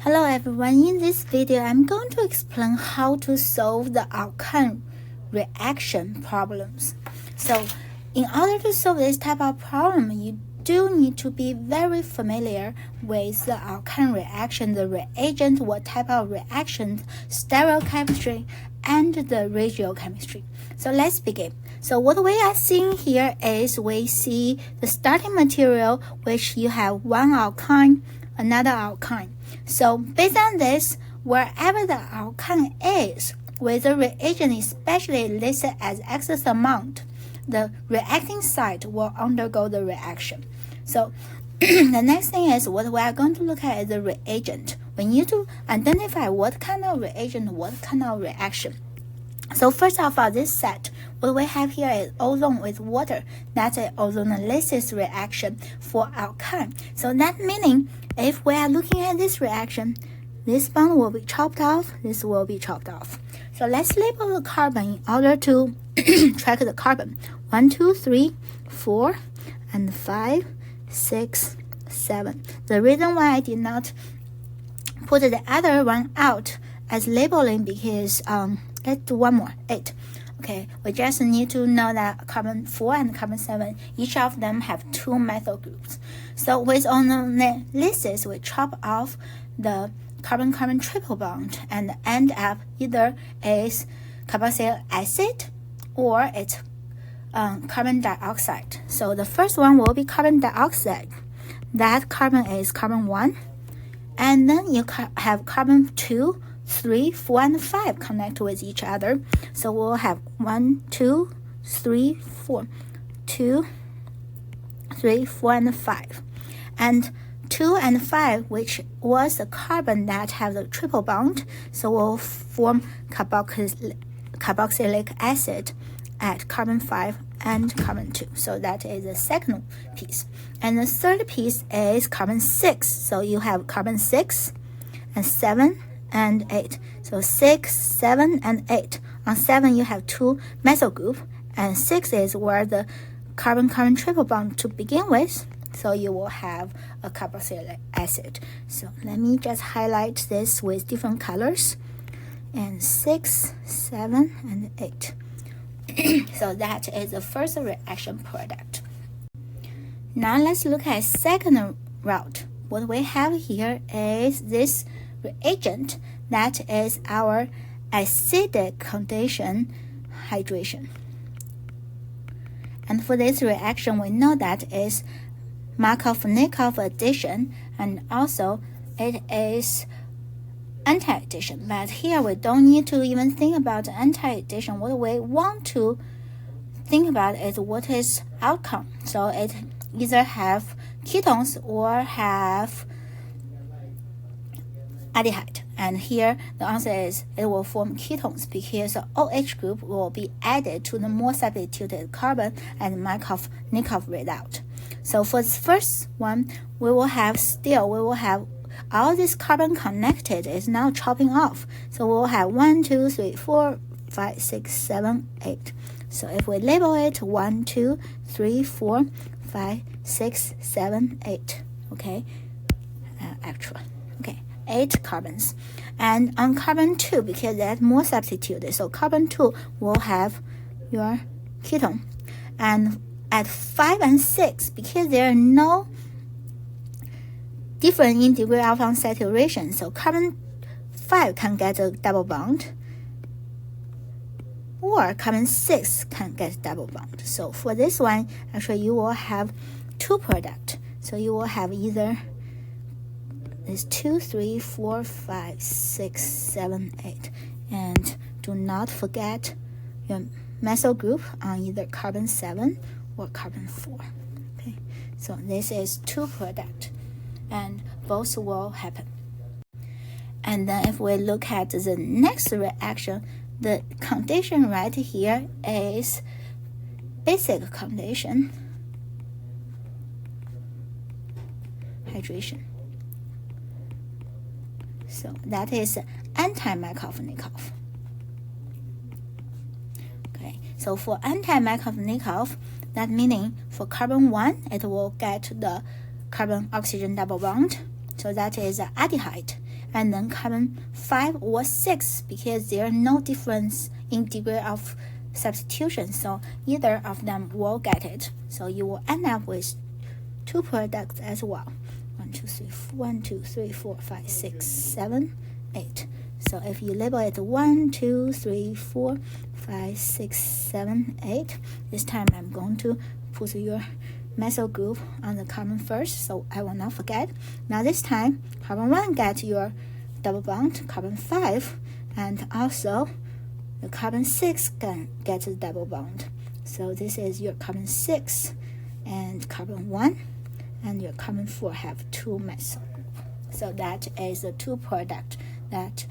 Hello everyone, in this video I'm going to explain how to solve the alkyne reaction problems. So in order to solve this type of problem, you do need to be very familiar with the alkyne reaction, the reagent, what type of reaction, stereochemistry, and the regiochemistry. So let's begin. So what we are seeing here is we see the starting material, which you have one alkyne, another alkyne. So based on this, wherever the alkyne is, with the reagent especially listed as excess amount, the reacting site will undergo the reaction. So the next thing is what we are going to look at is the reagent. We need to identify what kind of reagent, what kind of reaction. So first of all, this set, what we have here is ozone with water. That's an ozonolysis reaction for alkyne. So that meaning, if we are looking at this reaction, this bond will be chopped off, this will be chopped off. So let's label the carbon in order to track the carbon. 1, 2, 3, 4, and 5, 6, 7. The reason why I did not put the other one out as labeling because let's do one more, 8. Okay, we just need to know that carbon 4 and carbon 7, each of them have 2 methyl groups. So with ozonolysis, we chop off the carbon-carbon triple bond and end up either as carboxylic acid or it's carbon dioxide. So the first one will be carbon dioxide. That carbon is carbon 1. And then you have carbon 2, 3, 4, and 5 connect with each other. So we'll have 1, 2, 3, 4, 2, 3, 4, and 5. And 2 and 5, which was the carbon that have the triple bond, so will form carboxylic acid at carbon 5 and carbon 2. So that is the second piece. And the third piece is carbon 6. So you have carbon 6 and 7 and 8. So 6, 7, and 8. On 7 you have 2 methyl group, and 6 is where the carbon-carbon triple bond to begin with. So you will have a carboxylic acid. So let me just highlight this with different colors. And 6, 7, and 8. So that is the first reaction product. Now let's look at second route. What we have here is this reagent that is our acidic condition hydration. And for this reaction, we know that is Markov-Nikov addition, and also it is anti-addition. But here we don't need to even think about anti-addition. What we want to think about is what is outcome. So it either have ketones or have aldehyde. And here the answer is it will form ketones because the OH group will be added to the more substituted carbon and Markov-Nikov result. So for this first one, we will have all this carbon connected is now chopping off. So we'll have 1, 2, 3, 4, 5, 6, 7, 8. So if we label it 1, 2, 3, 4, 5, 6, 7, 8. Okay, actually, okay, 8 carbons. And on carbon 2, because that's more substituted, so carbon 2 will have your ketone. And at 5 and 6, because there are no different in degree of unsaturation, so carbon 5 can get a double bond, or carbon 6 can get double bond. So for this one, actually you will have 2 products. So you will have either this 2, 3, 4, 5, 6, 7, 8. And do not forget your methyl group on either carbon 7 or carbon 4. Okay, so this is 2 products, and both will happen. And then if we look at the next reaction, the condition right here is basic condition hydration. So that is anti-Markov-Nikov. Okay, so for anti-Markov-Nikov, that meaning for carbon 1, it will get the carbon-oxygen double bond. So that is aldehyde. and then carbon 5 or 6, because there are no difference in degree of substitution, so either of them will get it. So you will end up with 2 products as well. 1, 2, 3, 4, 5, 6, 7, 8. So if you label it 1, 2, 3, 4, 5, 6, 7, 8, this time I'm going to put your methyl group on the carbon first, so I will not forget. Now this time, carbon 1 get your double bond, carbon 5, and also the carbon 6 can get the double bond. So this is your carbon 6 and carbon 1, and your carbon 4 have 2 methyl group. So that is the 2 product that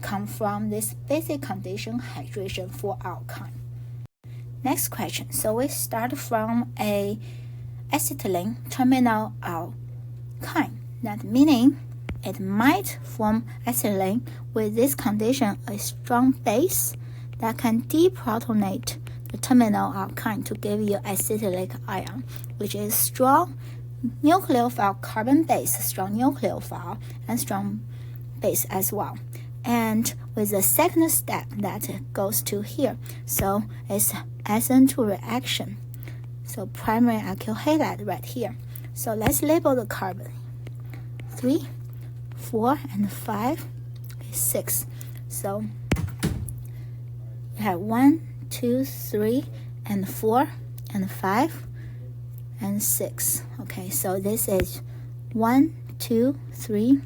come from this basic condition hydration for alkyne. Next question. So we start from a acetylene terminal alkyne. That meaning it might form acetylene with this condition a strong base that can deprotonate the terminal alkyne to give you acetylic ion, which is strong nucleophile carbon base, strong nucleophile, and strong base as well. And with the second step that goes to here, so it's SN2 reaction. So primary alkyl halide right here. So let's label the carbon. 3, 4, and 5, 6. So you have 1, 2, 3, and 4, and 5, and 6. Okay, so this is 1, 2, 3,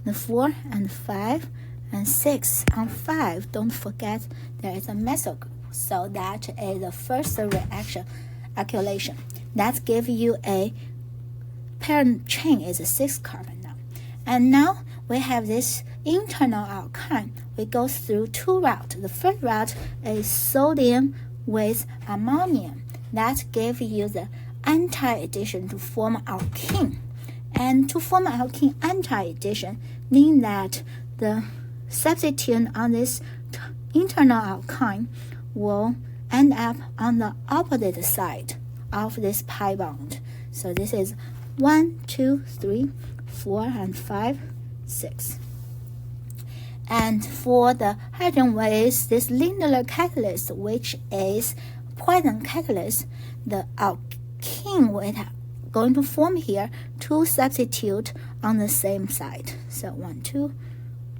and 4, and 5, and 6. On 5, don't forget there is a methyl group. So that is the first reaction, alkylation. That gives you a parent chain is a 6 carbon now. And now we have this internal alkyne. We go through 2 routes. The first route is sodium with ammonium. That gives you the anti-addition to form alkene. And to form alkene anti-addition means that the substituent on this internal alkyne will end up on the opposite side of this pi bond. So this is 1, 2, 3, 4, and 5, 6. And for the hydrogen with this Lindler catalyst, which is poison catalyst, the alkene will going to form here to substitute on the same side. So 1, 2,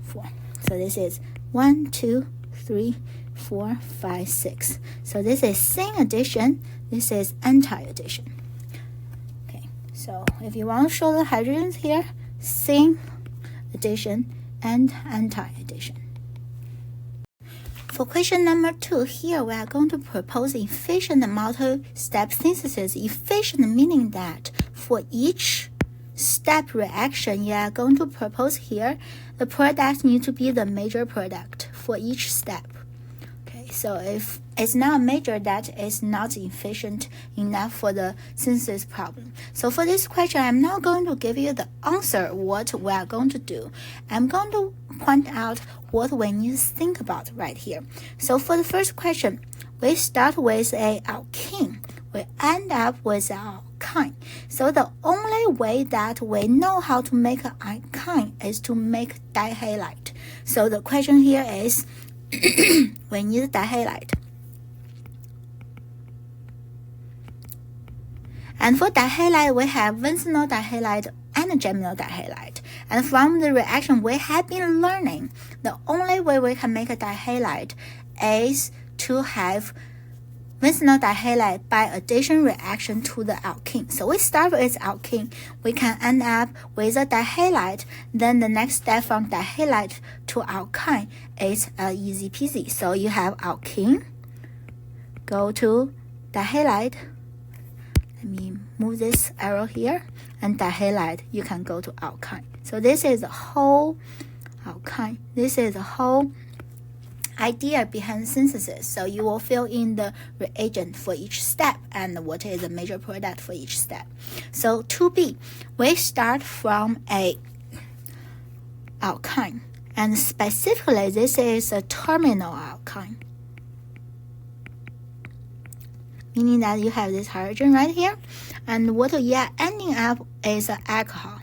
4. So this is 1, 2, 3, 4, 5, 6. So this is syn addition. This is anti-addition. Okay, so if you want to show the hydrogens here, syn addition and anti-addition. For question number 2, here we are going to propose efficient multi-step synthesis. Efficient meaning that for each step reaction you are going to propose here, the product needs to be the major product for each step. Okay, so if it's not major, that is not efficient enough for the synthesis problem. So for this question, I'm not going to give you the answer what we are going to do. I'm going to point out what we need to think about right here. So for the first question, we start with a alkene. We end up with an alkyne. So the only way that we know how to make an alkyne is to make dihalide. So the question here is we need dihalide. And for dihalide, we have vinconyl dihalide and geminal dihalide. And from the reaction we have been learning, the only way we can make a dihalide is to have vinconyl dihalide by addition reaction to the alkene. So we start with alkene. We can end up with a dihalide. Then the next step from dihalide to alkyne is easy peasy. So you have alkene, go to dihalide. Let me move this arrow here, and dihalide, you can go to alkyne. So this is the whole alkyne. This is the whole idea behind synthesis. So you will fill in the reagent for each step and what is the major product for each step. So 2B, we start from a alkyne, and specifically this is a terminal alkyne, meaning that you have this hydrogen right here, and what you are ending up is an alcohol.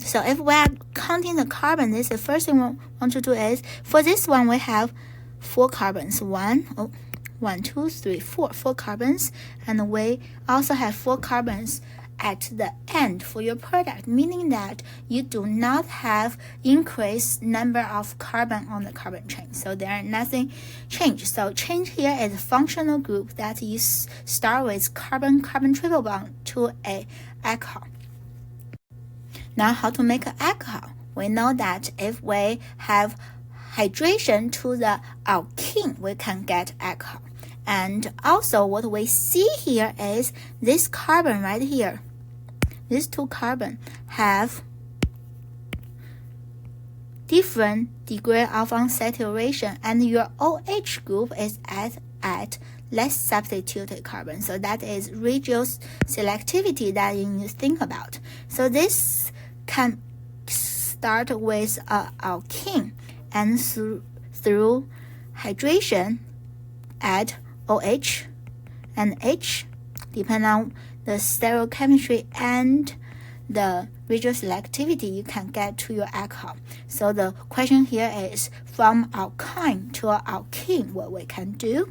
So if we are counting the carbon, this is the first thing we want to do is, for this one we have 4 carbons. 1, 2, 3, 4 carbons, and we also have 4 carbons at the end for your product, meaning that you do not have increased number of carbon on the carbon chain. So there nothing changed. So change here is a functional group that you start with carbon-carbon triple bond to a alcohol. Now how to make an alcohol? We know that if we have hydration to the alkene, we can get alcohol. And also what we see here is this carbon right here. These 2 carbon have different degree of unsaturation, and your OH group is at less substituted carbon. So that is Reeves selectivity that you need to think about. So this can start with alkene, and through hydration add OH and H, depending on the stereochemistry and the Reeves selectivity, you can get to your alcohol. So the question here is, from alkyne to alkene, what we can do.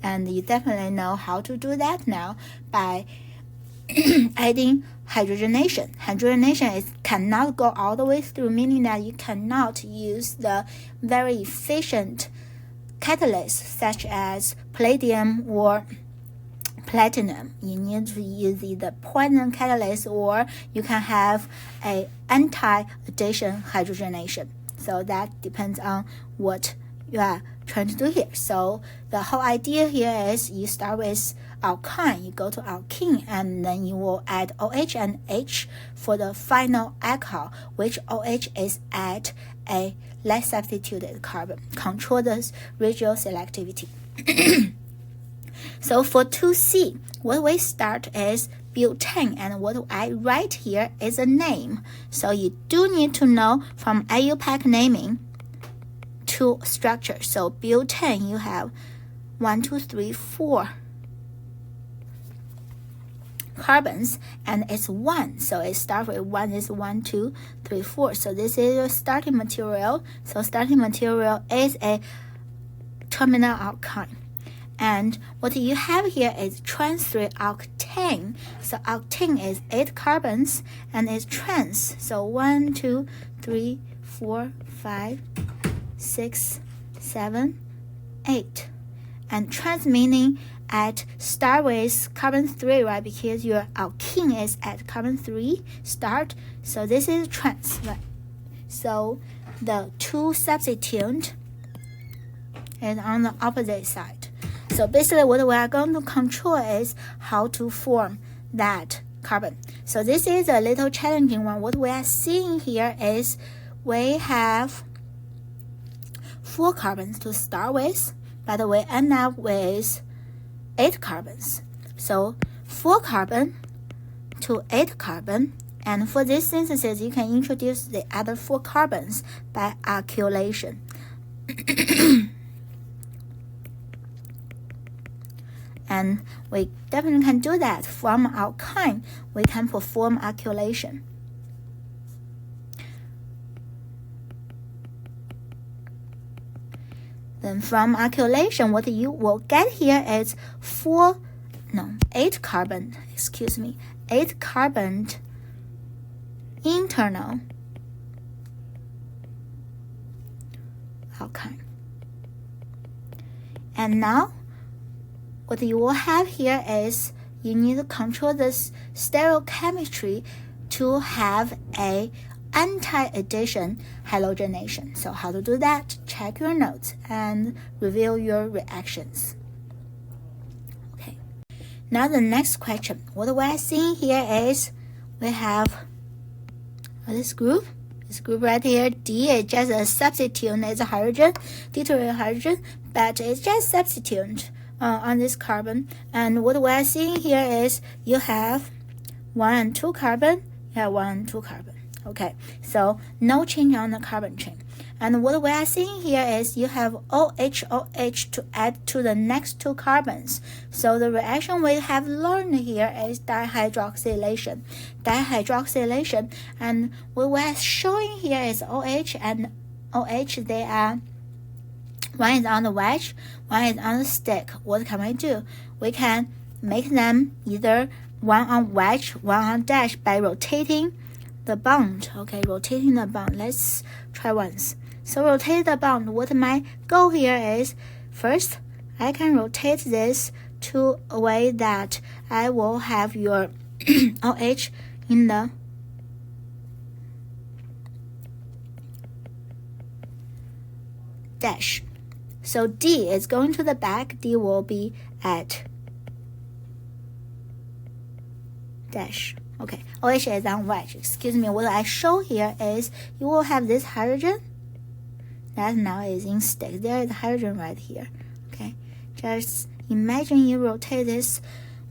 And you definitely know how to do that now by adding hydrogenation. Hydrogenation cannot go all the way through, meaning that you cannot use the very efficient catalysts such as palladium or platinum. You need to use the poison catalyst, or you can have a anti-addition hydrogenation. So that depends on what you are trying to do here. So the whole idea here is you start with alkyne, you go to alkene, and then you will add OH and H for the final alcohol, which OH is at a less substituted carbon. Control the Reeves selectivity. So for 2C, what we start is butane, and what I write here is a name. So you do need to know from IUPAC naming to structure. So butane, you have 1, 2, 3, 4 carbons, and it's 1. So it starts with 1 is 1, 2, 3, 4. So this is your starting material. So starting material is a terminal alkyne. And what you have here is trans 3 octane. So octane is 8 carbons and it's trans. So 1, 2, 3, 4, 5, 6, 7, 8. And trans meaning at start with carbon 3, right? Because your alkene is at carbon 3 start. So this is trans, right? So the 2 substituent is on the opposite side. So basically what we are going to control is how to form that carbon. So this is a little challenging one. What we are seeing here is we have 4 carbons to start with, but we end up with 8 carbons. So 4 carbon to 8 carbon, and for this synthesis you can introduce the other 4 carbons by alkylation. And we definitely can do that. From alkyne, we can perform alkylation. Then from alkylation, what you will get here is 8 carbon, 8 carbon internal alkyne. And now what you will have here is you need to control this stereochemistry to have a anti-addition halogenation. So how to do that? Check your notes and review your reactions. Okay. Now the next question. What we are seeing here is we have this group. This group right here, D is just a substituent. It's a hydrogen, deuterium hydrogen, but it's just substituent on this carbon. And what we are seeing here is you have 1 and 2 carbon, you have 1 and 2 carbon. Okay, so no change on the carbon chain. And what we are seeing here is you have OH to add to the next two carbons. So the reaction we have learned here is dihydroxylation. And what we are showing here is OH and OH, they are, one is on the wedge, one is on the stick. What can we do? We can make them either one on wedge, one on dash by rotating the bond. Okay, rotating the bond. Let's try once. So rotate the bond. What my goal here is, first, I can rotate this to a way that I will have your OH in the dash. So D is going to the back. D will be at dash. Okay, OH is on wedge. Excuse me, what I show here is you will have this hydrogen that now is in stick. There is hydrogen right here. Okay, just imagine you rotate this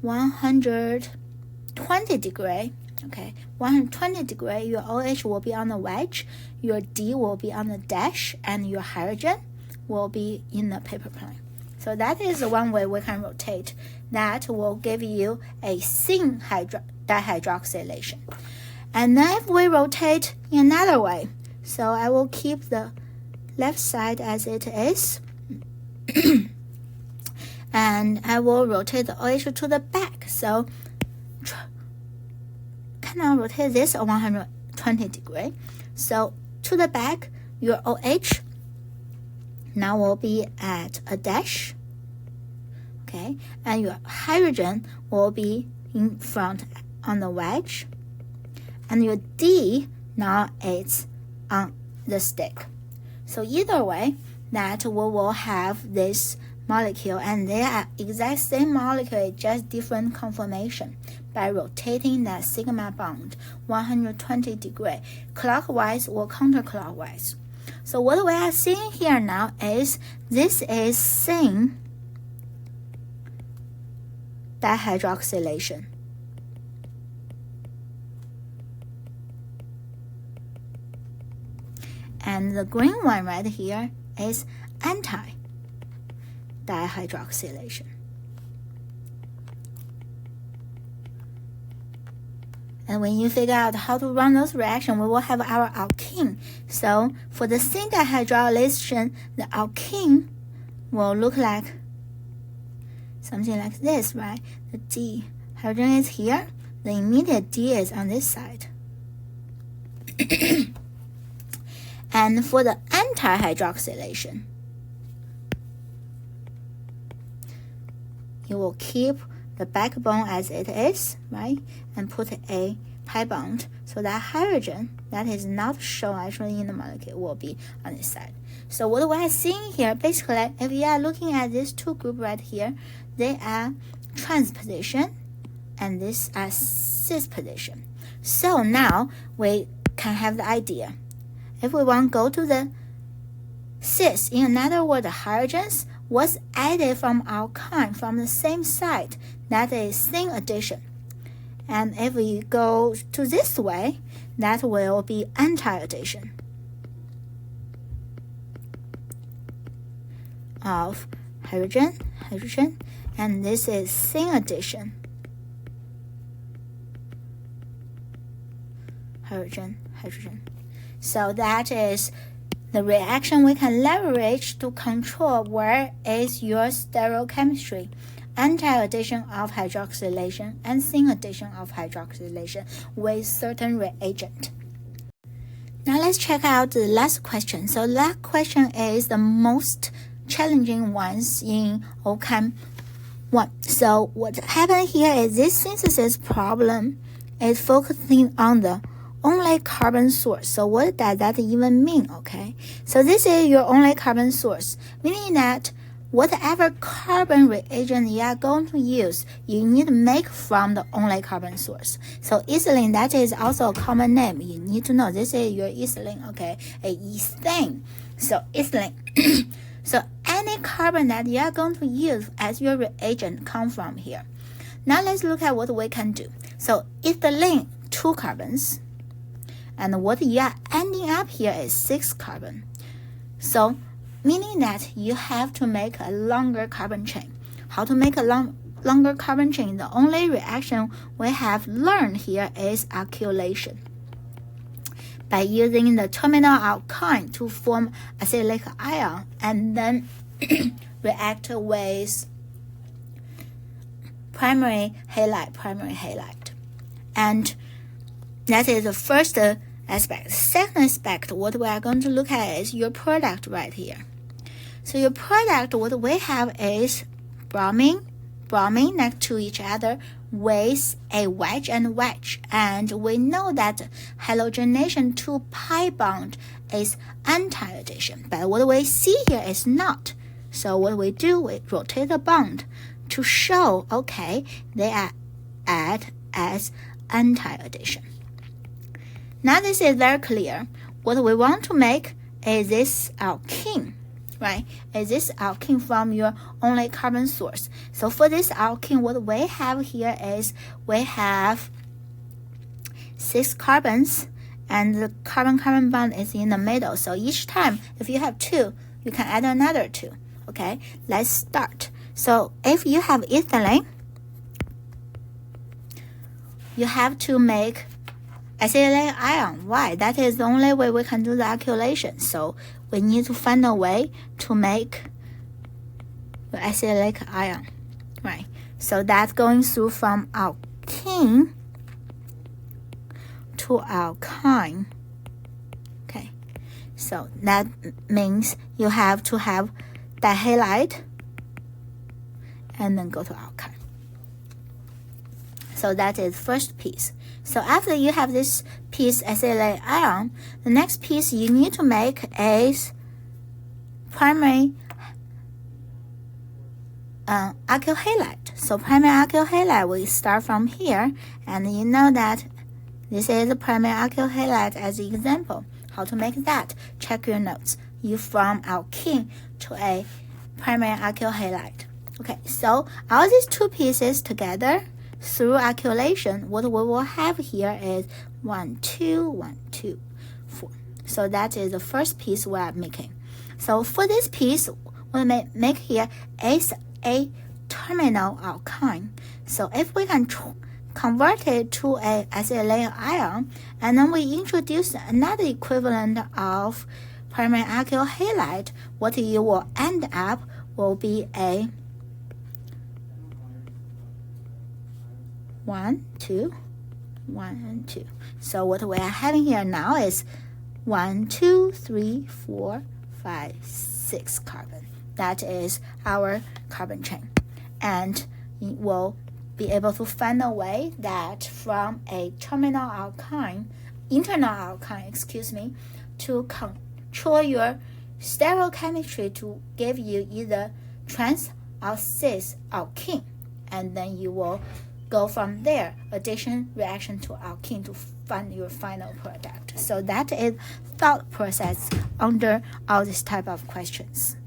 120 degree. Okay, 120 degree, your OH will be on the wedge, your D will be on the dash, and your hydrogen will be in the paper plane. So that is one way we can rotate. That will give you a syn dihydroxylation. And then if we rotate in another way, so I will keep the left side as it is, and I will rotate the OH to the back. So kind of rotate this 120 degree. So to the back, your OH now will be at a dash. Okay, and your hydrogen will be in front on the wedge, and your D now is on the stick. So either way, that we will have this molecule, and they are exact same molecule, just different conformation by rotating that sigma bond 120 degree, clockwise or counterclockwise. So what we are seeing here now is this is syn dihydroxylation. And the green one right here is anti-dihydroxylation. And when you figure out how to run those reactions, we will have our alkene. So for the syn dihydroxylation, the alkene will look like something like this, right? The D hydrogen is here, the immediate D is on this side. And for the anti-hydroxylation, you will keep the backbone as it is, right? And put a pi bond. So that hydrogen that is not shown actually in the molecule will be on this side. So what we are seeing here, basically, if you are looking at these two groups right here, they are trans position and this are cis position. So now we can have the idea. If we want to go to the cis, in other words, the hydrogens was added from alkyne from the same side, that is syn addition. And if we go to this way, that will be anti-addition of hydrogen, and this is syn addition, hydrogen. So that is the reaction we can leverage to control where is your stereochemistry, anti-addition of hydroxylation and syn addition of hydroxylation with certain reagent. Now let's check out the last question. So that question is the most challenging ones in alkyne 1. So what happened here is this synthesis problem is focusing on the only carbon source. So what does that even mean? Okay, so this is your only carbon source, meaning that whatever carbon reagent you are going to use, you need to make from the only carbon source. So ethylene, that is also a common name. You need to know this is your ethylene, okay, a ethane. So ethylene. So any carbon that you are going to use as your reagent come from here. Now let's look at what we can do. So ethylene, 2 carbons. And what you are ending up here is 6 carbon. So, meaning that you have to make a longer carbon chain. How to make a longer carbon chain? The only reaction we have learned here is alkylation. By using the terminal alkyne to form acylic ion and then react with primary halide. And that is the first aspect. The second aspect, what we are going to look at is your product right here. So your product, what we have is bromine next to each other with a wedge and wedge. And we know that halogenation to pi bond is anti-addition. But what we see here is not. So what we do, we rotate the bond to show, okay, they are add as anti-addition. Now this is very clear. What we want to make is this alkene, right? Is this alkene from your only carbon source. So for this alkene, what we have here is we have 6 carbons and the carbon-carbon bond is in the middle. So each time, if you have 2, you can add another 2. Okay, let's start. So if you have ethylene, you have to make acylic ion. Why? That is the only way we can do the alkylation. So we need to find a way to make the acylic ion, right? So that's going through from alkene to alkyne. Okay, so that means you have to have dihalide and then go to alkyne. So that is first piece. So after you have this piece acylic ion, the next piece you need to make is primary alkyl halide. So primary alkyl halide, we start from here, and you know that this is the primary alkyl halide as an example. How to make that? Check your notes. You from alkene to a primary alkyl halide. Okay, so all these 2 pieces together through alkylation, what we will have here is 1, 2, 1, 2, 4. So that is the first piece we are making. So for this piece, we make here is a terminal alkyne. So if we can convert it to a acylic ion, and then we introduce another equivalent of primary alkyl halide, what you will end up will be a 1, 2, 1, and 2. So what we are having here now is 1, 2, 3, 4, 5, 6 carbon. That is our carbon chain. And it will be able to find a way that from a internal alkyne, to control your stereochemistry to give you either trans or cis alkene. And then you will go from there, addition reaction to alkene to find your final product. So that is thought process under all this type of questions.